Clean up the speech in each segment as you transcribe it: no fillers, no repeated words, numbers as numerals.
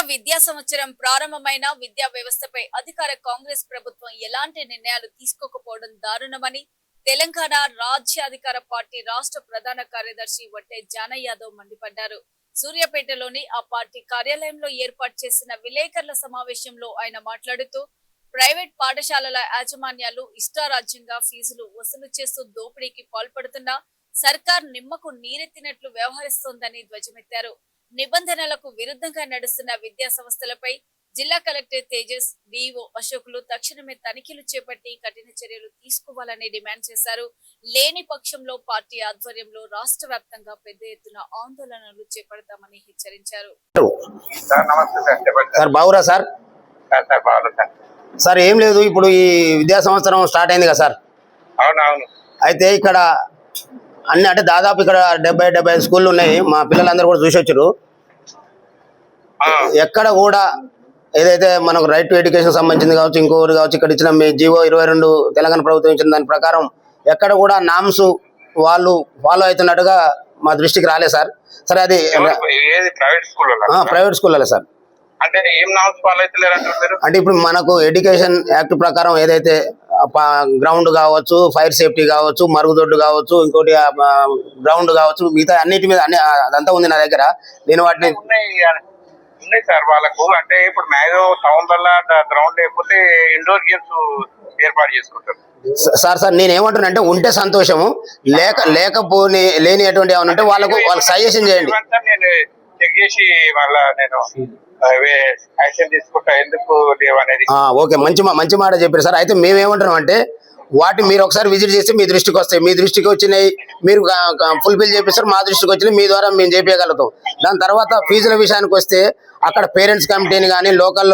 విద్యా సంవత్సరం ప్రారంభమైన విద్యా వ్యవస్థపై అధికార కాంగ్రెస్ ప్రభుత్వం ఎలాంటి నిర్ణయాలు తీసుకోకపోవడం దారుణమని తెలంగాణ రాజ్యాధికార పార్టీ రాష్ట్ర ప్రధాన కార్యదర్శి వట్టే జానయ్య యాదవ్ మండిపడ్డారు. సూర్యాపేటలోని ఆ పార్టీ కార్యాలయంలో ఏర్పాటు చేసిన విలేకరుల సమావేశంలో ఆయన మాట్లాడుతూ ప్రైవేట్ పాఠశాలల యాజమాన్యాలు ఇష్టారాజ్యంగా ఫీజులు వసూలు చేస్తూ దోపిడీకి పాల్పడుతున్నా సర్కార్ నిమ్మకు నీరెత్తినట్లు వ్యవహరిస్తోందని ధ్వజమెత్తారు. నిబంధనలకు విరుద్ధంగా నడుస్తున్న విద్యా సంస్థలపై జిల్లా కలెక్టర్ తేజస్, డిఓ అశోకులు తక్షణమే తనిఖీలు చేపట్టి కఠిన చర్యలు తీసుకోవాలని డిమాండ్ చేశారు. లేని పక్షంలో పార్టీ ఆధ్వర్యంలో రాష్ట్ర వ్యాప్తంగా పెద్ద ఎత్తున ఆందోళనలు చేపడతామని హెచ్చరించారు. సార్ ఏం లేదు, ఇప్పుడు ఈ విద్యా సంవత్సరం స్టార్ట్ అయింది కదా సార్. అవునవును. అయితే ఇక్కడ అన్ని అంటే దాదాపు ఇక్కడ 70-75 స్కూళ్ళు ఉన్నాయి. మా పిల్లలందరూ కూడా చూసి వచ్చారు. ఎక్కడ కూడా ఏదైతే మనకు రైట్ టు ఎడ్యుకేషన్ సంబంధించింది కావచ్చు, ఇంకోటి కావచ్చు, ఇక్కడ ఇచ్చిన మీ జీవో 22 తెలంగాణ ప్రభుత్వం ఇచ్చిన దాని ప్రకారం ఎక్కడ కూడా నామ్స్ వాళ్ళు ఫాలో అవుతున్నట్టుగా మా దృష్టికి రాలేదు సార్. సరే, అది ప్రైవేట్ స్కూల్లో సార్. అంటే ఏం నామ్స్ ఫాలో అవుతలేరు అంటే ఇప్పుడు మనకు ఎడ్యుకేషన్ యాక్ట్ ప్రకారం ఏదైతే గ్రౌండ్ కావచ్చు, ఫైర్ సేఫ్టీ కావచ్చు, మరుగుదొడ్డు కావచ్చు, ఇంకోటి గ్రౌండ్ కావచ్చు, మిగతా అన్నిటి మీద అదంతా ఉంది నా దగ్గర. నేను వాటిని ఉన్నాయి సార్ వాళ్ళకు. అంటే ఇప్పుడు మ్యాక్సిమం టౌన్ వల్ల గ్రౌండ్ లేకపోతే ఇండోర్ గేమ్స్ ఏర్పాటు చేసుకుంటారు సార్. నేను ఏమంటున్నా ఉంటే సంతోషము, లేకపోని లేని ఎటువంటి ఏమన్నా ఉంటే వాళ్ళకు సజెషన్ చేయండి. నేను చెక్ చేసి మళ్ళా నేను యాక్షన్ తీసుకుంటా ఎందుకు లేవనేది. ఓకే, మంచి మాట చెప్పారు సార్. అయితే మేమేమంటున్నాం అంటే వాటి మీరు ఒకసారి విజిట్ చేస్తే మీ దృష్టికి వస్తాయి. మీ దృష్టికి వచ్చినాయి మీరు ఫుల్ఫిల్ చేపిస్తారు, మా దృష్టికి వచ్చినాయి మీ ద్వారా మేము చేపించగలుగుతాం. దాని తర్వాత ఫీజుల విషయానికి వస్తే అక్కడ పేరెంట్స్ కమిటీని కానీ లోకల్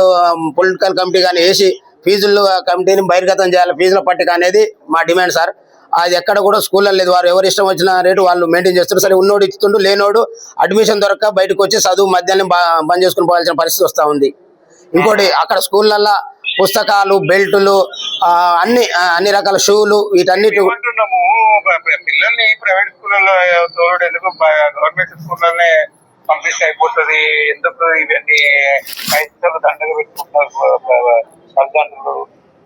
పొలిటికల్ కమిటీ కానీ వేసి ఫీజుల కమిటీని బహిర్గతం చేయాలి. ఫీజుల పట్టిక అనేది మా డిమాండ్ సార్. అది ఎక్కడ కూడా స్కూల్లో లేదు. వారు ఎవరు ఇష్టం వచ్చిన రేటు వాళ్ళు మెయింటైన్ చేస్తారు. సరే, ఉన్నోడు ఇస్తుండు, లేనోడు అడ్మిషన్ దొరక్క బయటకు వచ్చి చదువు మధ్యాహ్నం బంద్ చేసుకుని పోవాల్సిన పరిస్థితి వస్తూ ఉంది. ఇంకోటి అక్కడ స్కూళ్ళల్లో పుస్తకాలు, బెల్టులు, అన్ని రకాల షూలు, వీటన్నిటి పిల్లల్ని ప్రైవేట్ స్కూళ్ళలో తోడు ఎందుకు గవర్నమెంట్ స్కూళ్ళనే పంపిస్తే అయిపోతుంది. ఎందుకు ఇవన్నీ పైసలు దండగా పెట్టుకుంటారు తల్లిదండ్రులు.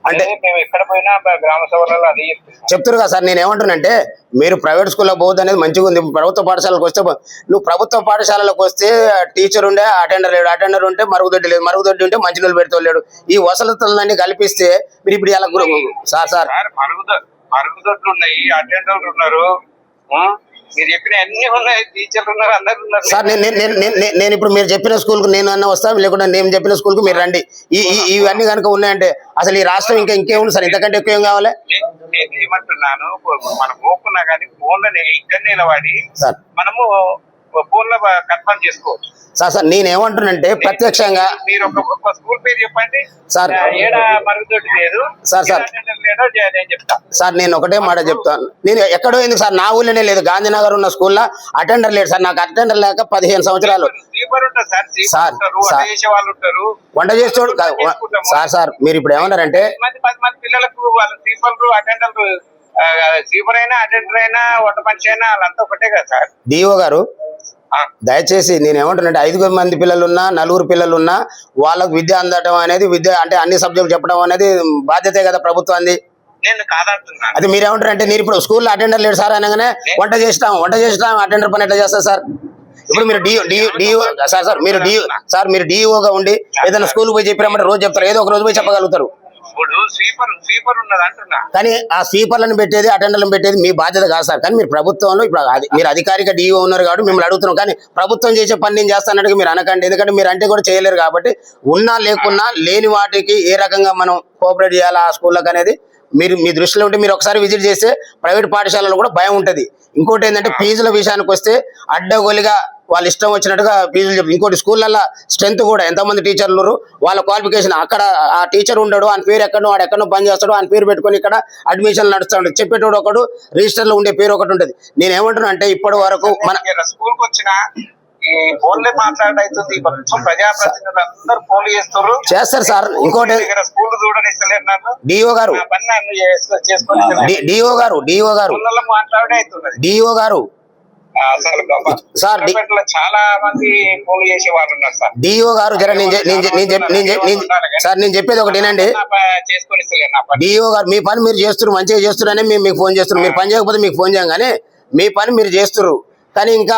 అంటే మేము ఎక్కడ పోయినా గ్రామ సభలలో అది చెప్తారు కదా సార్. నేను ఏమంటున్నానంటే మీరు ప్రైవేట్ స్కూల్లో పోవద్దు అనేది మంచిగా ఉంది. ప్రభుత్వ పాఠశాలకు వస్తే నువ్వు ప్రభుత్వ పాఠశాలకు వస్తే టీచర్ ఉండే అటెండర్ లేడు, అటెండర్ ఉంటే మరుగుదొడ్డి లేదు, మరుగుదొడ్డి ఉంటే మంచినీళ్ళు పెడతలేడు. ఈ వసతులన్నీ కల్పిస్తే మీరు ఇప్పుడు ఇలా సార్ మరుగుదొడ్లు ఉన్నాయి, అటెండర్లు ఉన్నారు, మీరు చెప్పిన అన్ని ఉన్నాయి, టీచర్లు ఉన్నారు, అందరు ఉన్నారు సార్. నేను ఇప్పుడు మీరు చెప్పిన స్కూల్ కు నేను అన్న వస్తాను, లేకుండా నేను చెప్పిన స్కూల్ కు మీరు రండి. ఇవన్నీ కనుక ఉన్నాయంటే అసలు ఈ రాష్ట్రం ఇంకేముంది సార్? ఇంతకంటే ఎక్కువ ఏం కావాలి? నేను ఏమంటున్నాను, మనం పోకున్నా కానీ ఫోన్లో ఇక్కడ నిలబడి మనము ఫోన్లో కన్ఫర్మ్ చేసుకోవచ్చు సార్. నేను ఏమంటున్నానంటే ప్రత్యక్షంగా మీరు ఒక స్కూల్ పేరు చెప్పండి సార్. ఏడ మరుగుదొడ్డి లేదు సార్ సార్ నేను ఒకటే మాట చెప్తాను. నేను ఎక్కడో ఎందుకు సార్, నా ఊళ్ళోనే లేదు. గాంధీనగర్ ఉన్న స్కూల్లో అటెండర్ లేడు సార్. నాకు అటెండర్ లేక 15 సంవత్సరాలు సార్. వంట చేస్తాడు సార్. మీరు ఇప్పుడు ఏమన్నారంటే 10 మంది పిల్లలకు వాళ్ళు స్లీపర్లు అటెండర్లు, స్లీపర్ అయినా అటెండర్ అయినా వంట మనిషి అయినా వాళ్ళంతా ఒకటే కదా సార్. డిఓ గారు దయచేసి నేను ఏమంటున్నానంటే 5 మంది పిల్లలున్నా 4 పిల్లలున్నా వాళ్ళకు విద్య అందటం అనేది, విద్య అంటే అన్ని సబ్జెక్టులు చెప్పడం అనేది బాధ్యతే కదా ప్రభుత్వాన్ని. నేను కాదంటున్నాను. అది మీరేమంటారంటే నేను ఇప్పుడు స్కూల్లో అటెండర్ లేడు సార్ అనగానే వంట చేస్తాం అటెండర్ పని ఎట్లా చేస్తారు సార్? ఇప్పుడు మీరు డిఓ సార్ మీరు డిఓగా ఉండి ఏదైనా స్కూల్ పోయి చెప్పారంటే రోజు చెప్తారు, ఏదో ఒక రోజు పోయి చెప్పగలుగుతారు. కానీ ఆ స్వీపర్లను పెట్టేది, అటెండర్లను పెట్టేది మీ బాధ్యత కాదు సార్. కానీ మీరు ప్రభుత్వంలో ఇప్పుడు మీరు అధికారిక డిఓ ఉన్నారు కాబట్టి మిమ్మల్ని అడుగుతున్నాం. కానీ ప్రభుత్వం చేసే పని నేను చేస్తానట్టుగా మీరు అనకండి. ఎందుకంటే మీరు అంటే కూడా చేయలేరు కాబట్టి ఉన్నా లేకున్నా లేని వాటికి ఏ రకంగా మనం కోఆపరేట్ చేయాలి ఆ స్కూళ్ళకి అనేది మీరు మీ దృష్టిలో ఉంటే మీరు ఒకసారి విజిట్ చేస్తే ప్రైవేట్ పాఠశాలలో కూడా భయం ఉంటుంది. ఇంకోటి ఏంటంటే ఫీజుల విషయానికి వస్తే అడ్డగోలిగా వాళ్ళు ఇష్టం వచ్చినట్టుగా ఫీజులు చెప్పి, ఇంకోటి స్కూళ్ళల్లో స్ట్రెంత్ కూడా ఎంతమంది టీచర్లు వాళ్ళ క్వాలిఫికేషన్ అక్కడ ఆ టీచర్ ఉండడు, ఆయన పేరు ఎక్కడో వాడు ఎక్కడో పని చేస్తాడు, ఆయన పేరు పెట్టుకొని ఇక్కడ అడ్మిషన్లు నడుస్తాడు. చెప్పేటోడు ఒకడు, రిజిస్టర్లో ఉండే పేరు ఒకటి ఉంటుంది. నేను ఏమంటున్నా అంటే ఇప్పటి వరకు మన స్కూల్కి వచ్చిన ఫోన్లే మాట్లాడుతుంది, ప్రజాప్రతినిధులు అందరూ ఫోన్లు చేస్తారు చేస్తారు సార్. ఇంకోటి స్కూల్ చూడనిస్తలేరు నన్ను. డిఓ గారు మాట్లాడే అవుతున్నది. అసలు సార్, సూర్యాపేటలో చాలా మంది ఫోన్లు చేసే వాళ్ళు ఉన్నారు సార్. డిఓ గారు జర సార్ నేను చెప్పేది ఒకటి ఏనండి. చేసుకొని ఇస్తలేదు నా పని. డిఓ గారు మీ పని మీరు చేస్తున్నారు, మంచిగా చేస్తున్నారని మేము మీకు ఫోన్ చేస్తున్నాం. మీరు పని చేయకపోతే మీకు ఫోన్ చేయం, కానీ మీ పని మీరు చేస్తున్నారు. కానీ ఇంకా